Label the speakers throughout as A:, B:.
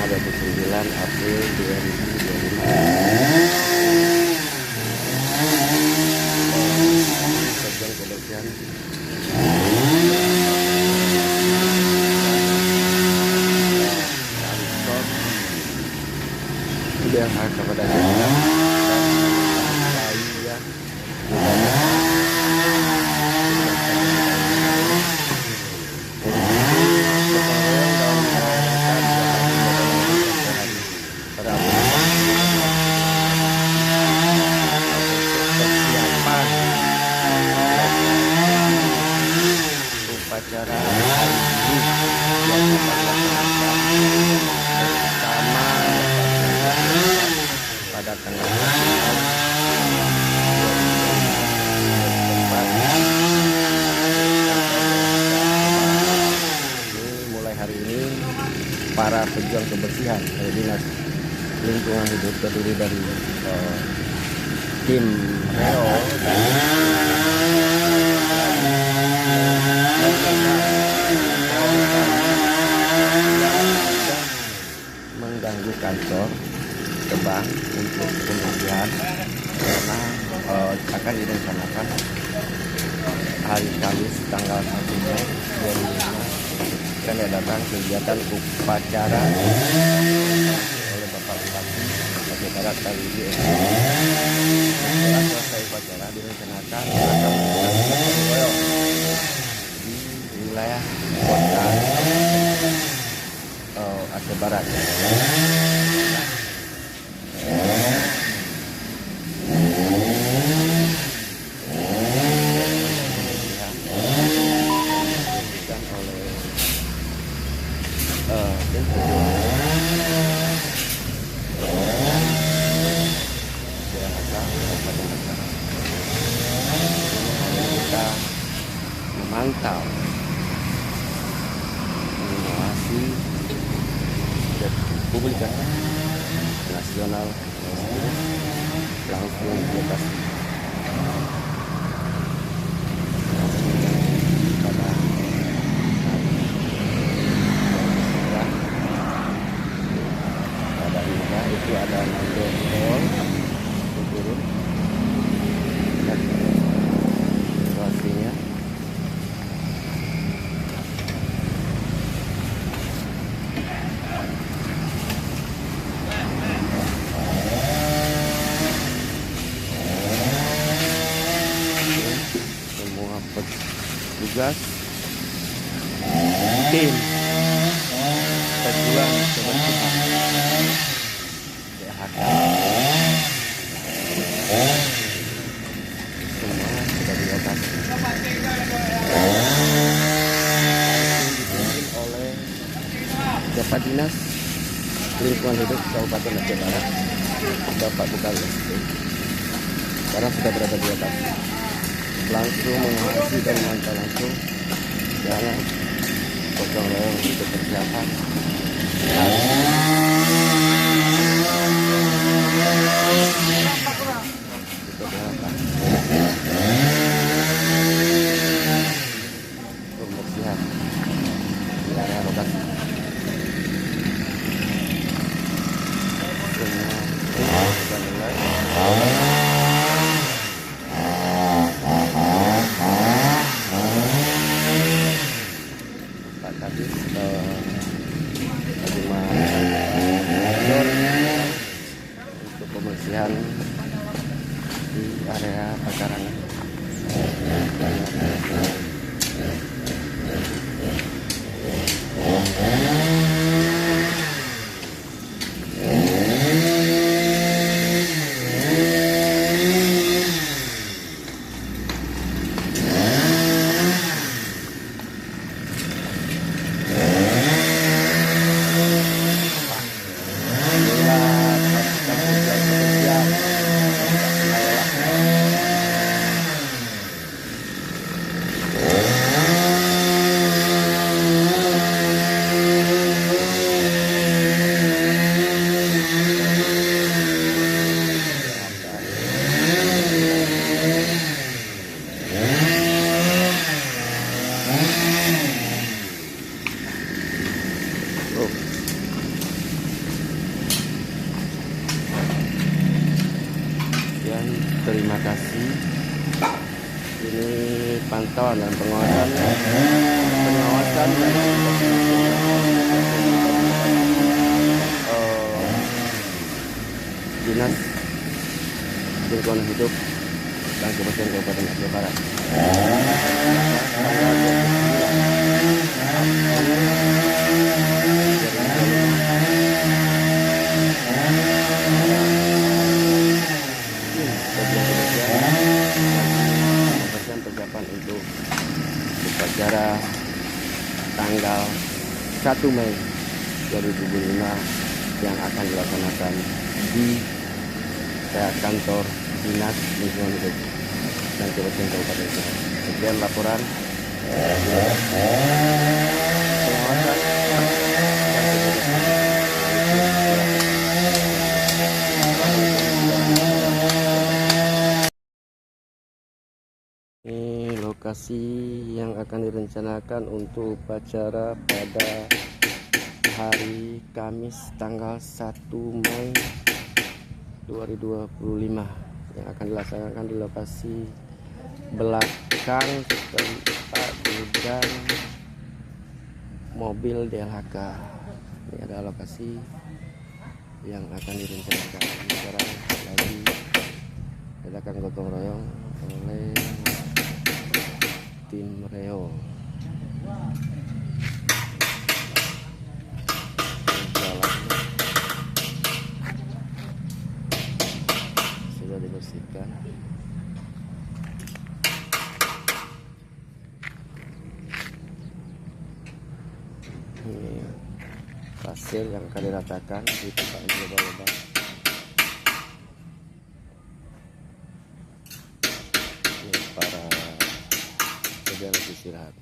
A: 29 April 2025. Sekian kebersihan udah kepada saya upacara hari ini yang akan dilaksanakan bersama pada tanggal 9 mulai hari ini para pejuang kebersihan dari Dinas Lingkungan Hidup terdiri dari tim Reo mengganggu kantor Kebang untuk pembersihan karena akan direncanakan hari Kamis tanggal 1 Mei 2005 akan diadakan kegiatan upacara oleh Bapak Bupati Aceh Barat kali ini. Setelah selesai upacara direncanakan akan melakukan di wilayah kota Aceh Barat. Kita memantau mengawasi publikasi nasional langsung di atas itu ada nando turun dan situasinya semua petugas tim pejuang kebersihan semua sudah di atas dipimpin oleh Kepala Dinas Lingkungan Hidup Kabupaten Aceh Barat Bapak Bukal sekarang sudah berada di atas langsung mengawasi dan memantau langsung jangan gotong royong untuk persiapan pembersihan di area lokasi semua sudah mulai Pak Kadis bagaimana pemantauan dan pengawasan Dinas Lingkungan Hidup dan Kebersihan Kabupaten Aceh Barat. Persiapan untuk upacara tanggal 1 Mei 2025 yang akan dilaksanakan di kantor Dinas Lingkungan Hidup dan Kebersihan Kabupaten Aceh. Sekian laporan pengawasan. Ini lokasi yang akan direncanakan untuk upacara pada hari Kamis tanggal 1 Mei 2025 yang akan dilaksanakan di lokasi belakang tempat gudang mobil DLHK. Ini adalah lokasi yang akan direncanakan. Sekarang lagi kita akan gotong royong oleh tim Reo. Sudah dibersihkan. Ini pasir yang akan diratakan di tempat lubang-lubang. Ini para pejalan istirahat.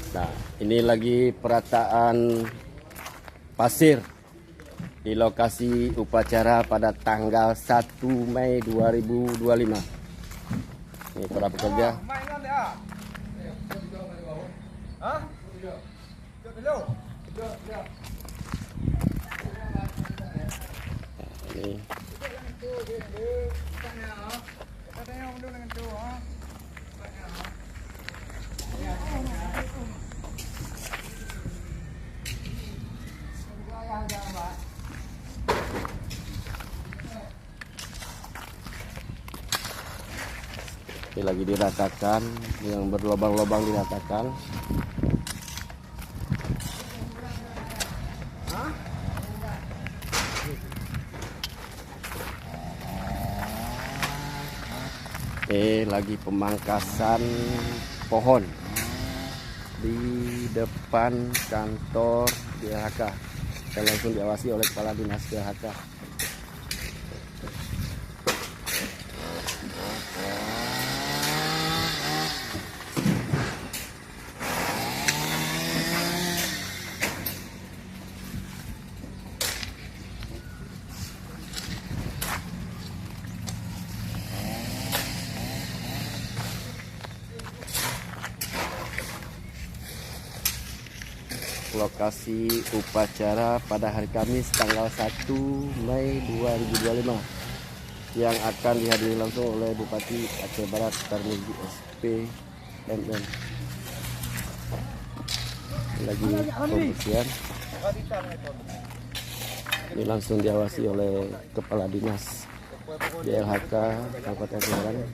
A: Nah, ini lagi perataan pasir di lokasi upacara pada tanggal 1 Mei 2025. Ini para pekerja. Ini lagi diratakan, yang berlubang-lubang diratakan. Lagi pemangkasan pohon di depan kantor DLHK dan langsung diawasi oleh Kepala Dinas DLHK. Lokasi upacara pada hari Kamis tanggal 1 Mei 2025 yang akan dihadiri langsung oleh Bupati Aceh Barat Tarmizi SPMM. Lagi pembersihan. Ini langsung diawasi oleh Kepala Dinas DLHK Kabupaten Aceh Barat,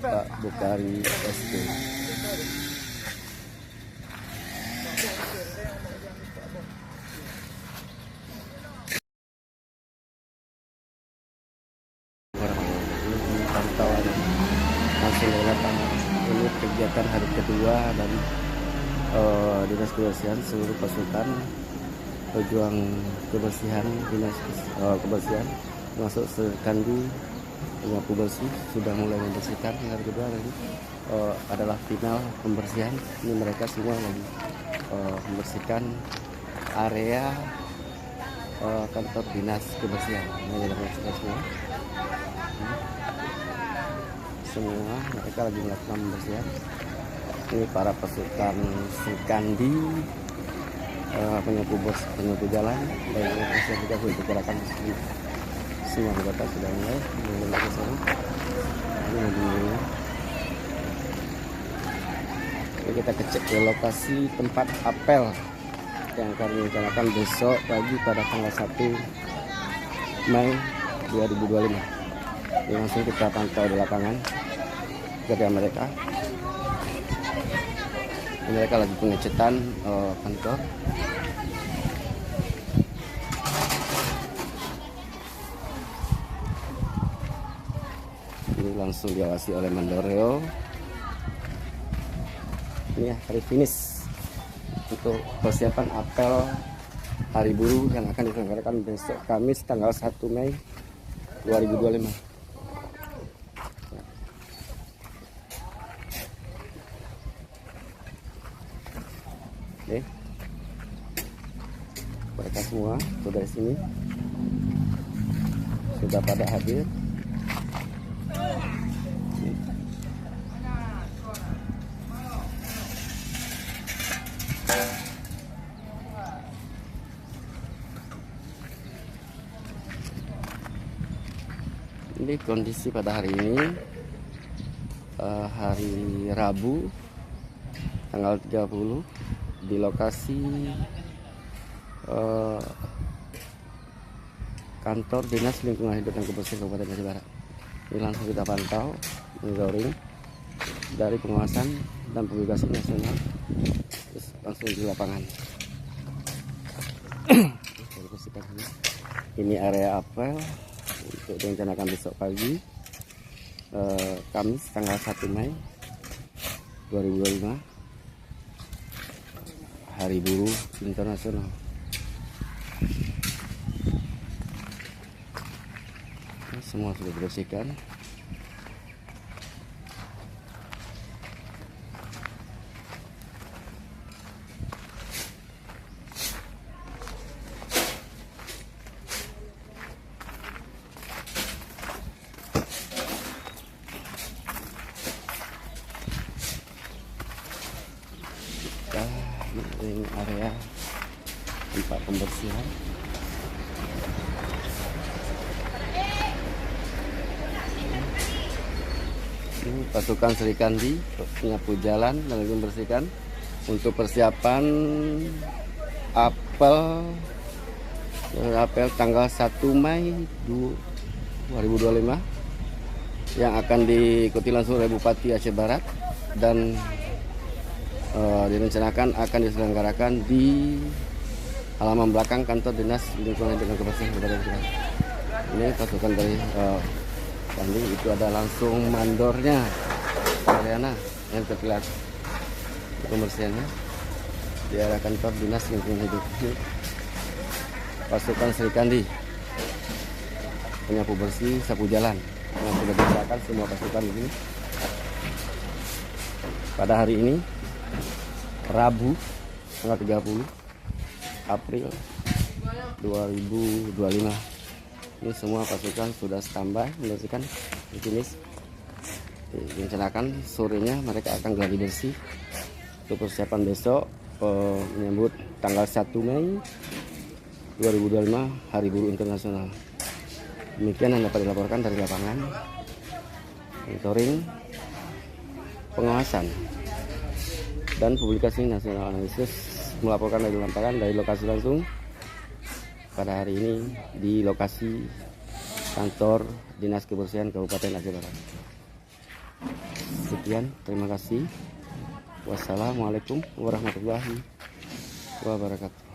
A: Pak Bukari SP. Pantauan langsung dari lapangan. Ini kegiatan hari kedua dari Dinas Kebersihan seluruh pasukan pejuang kebersihan Dinas Kebersihan masuk Serkandi menyapu bersih, sudah mulai membersihkan. Hari kedua nanti adalah final pembersihan. Ini mereka semua lagi membersihkan area kantor Dinas Kebersihan. Ini adalah semua semua, mereka lagi melakukan pembersihan. Ini para pasukan Srikandi, penyapu jalan, dan pembersihan juga sudah dikerahkan di sini. Semua anggota sudah mulai ke sana. Ini mobilnya. Oke, kita cek ke lokasi tempat apel yang akan direncanakan besok pagi pada tanggal 1 Mei 2025. Ini langsung kita pantau di lapangan kerja mereka. Mereka lagi pengecetan kantor. Ini langsung diawasi oleh Mandoreo. Ini ya, hari finish untuk persiapan apel Hari Buruh yang akan diselenggarakan besok Kamis tanggal 1 Mei 2025. Oke, mereka semua sudah di sini, sudah pada hadir. Ini kondisi pada hari ini, hari Rabu tanggal 30 di lokasi kantor Dinas Lingkungan Hidup dan Kebersihan Kabupaten Aceh Barat. Ini langsung kita pantau monitoring dari pengawasan dan publikasi nasional, terus langsung di lapangan. Ini area apel untuk direncanakan besok pagi, Kamis tanggal 1 Mei 2025, Hari Buruh Internasional. Semua sudah dibersihkan. Ini area tempat pembersihan. Ini pasukan Srikandi menyapu jalan dan membersihkan untuk persiapan apel tanggal 1 Mei 2025 yang akan diikuti langsung oleh Bupati Aceh Barat dan direncanakan akan diselenggarakan di halaman belakang kantor Dinas Lingkungan Hidup dan Kebersihan Kabupaten Aceh Barat. Ini pasukan dari Sandi, itu ada langsung mandornya Ariana yang terlihat pembersihannya di area kantor Dinas Lingkungan Hidup. Pasukan Srikandi penyapu bersih, sapu jalan yang sudah dikerahkan semua pasukan ini pada hari ini Rabu tanggal 30 April 2025. Ini semua pasukan sudah standby membersihkan di sini. Direncanakan sorenya mereka akan gladi bersih untuk persiapan besok menyambut tanggal 1 Mei 2025 Hari Buruh Internasional. Demikian yang dapat dilaporkan dari lapangan. Monitoring, pengawasan dan publikasi nasional analisis melaporkan dari lapangan dari lokasi langsung pada hari ini di lokasi kantor Dinas Kebersihan Kabupaten Aceh Barat. Sekian, terima kasih. Wassalamualaikum warahmatullahi wabarakatuh.